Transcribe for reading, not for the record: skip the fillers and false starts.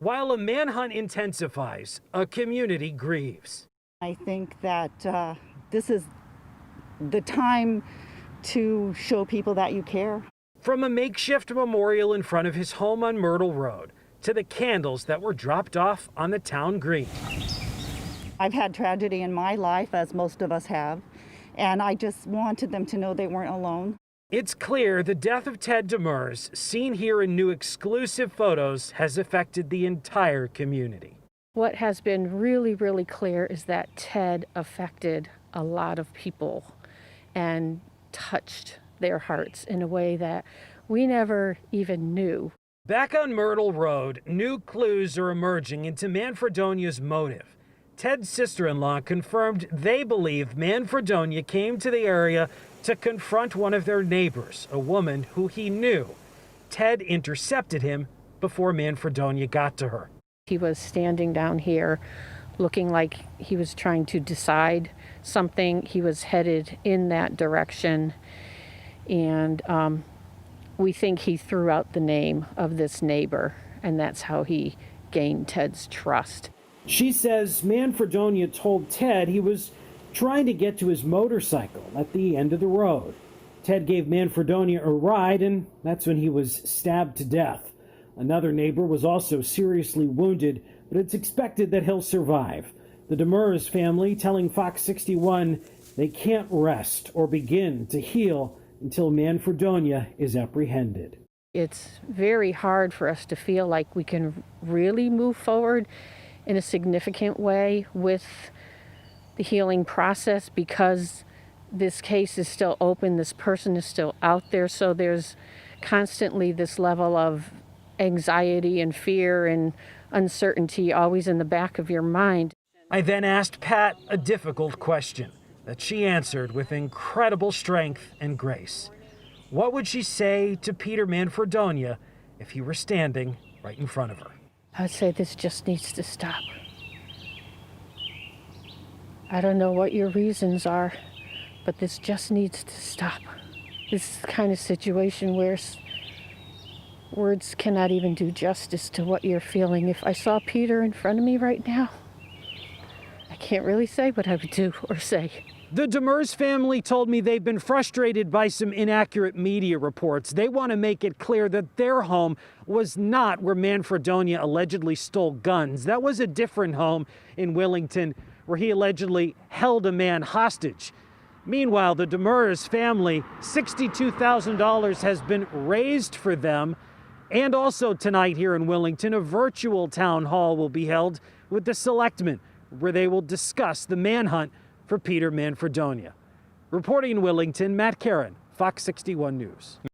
While a manhunt intensifies, a community grieves. I think that this is the time to show people that you care. From a makeshift memorial in front of his home on Myrtle Road to the candles that were dropped off on the town green. I've had tragedy in my life, as most of us have, and I just wanted them to know they weren't alone. It's clear the death of Ted Demers, seen here in new exclusive photos, has affected the entire community. What has been really, really clear is that Ted affected a lot of people and touched their hearts in a way that we never even knew. Back on Myrtle Road, new clues are emerging into Manfredonia's motive. Ted's sister-in-law confirmed they believe Manfredonia came to the area to confront one of their neighbors, a woman who he knew. Ted intercepted him before Manfredonia got to her. He was standing down here looking like he was trying to decide something. He was headed in that direction, and we think he threw out the name of this neighbor, and that's how he gained Ted's trust. She says Manfredonia told Ted he was trying to get to his motorcycle at the end of the road. Ted gave Manfredonia a ride, and that's when he was stabbed to death. Another neighbor was also seriously wounded, but it's expected that he'll survive. The Demers family telling FOX61 they can't rest or begin to heal until Manfredonia is apprehended. It's very hard for us to feel like we can really move forward in a significant way with the healing process because this case is still open, this person is still out there, so there's constantly this level of anxiety and fear and uncertainty always in the back of your mind. I then asked Pat a difficult question that she answered with incredible strength and grace. What would she say to Peter Manfredonia if he were standing right in front of her? I'd say this just needs to stop. I don't know what your reasons are, but this just needs to stop. This is the kind of situation where words cannot even do justice to what you're feeling. If I saw Peter in front of me right now, I can't really say what I would do or say. The Demers family told me they've been frustrated by some inaccurate media reports. They want to make it clear that their home was not where Manfredonia allegedly stole guns. That was a different home in Willington where he allegedly held a man hostage. Meanwhile, the Demers family, $62,000 has been raised for them. And also tonight here in Willington, a virtual town hall will be held with the selectmen where they will discuss the manhunt for Peter Manfredonia. Reporting in Willington, Matt Karen, FOX61 News.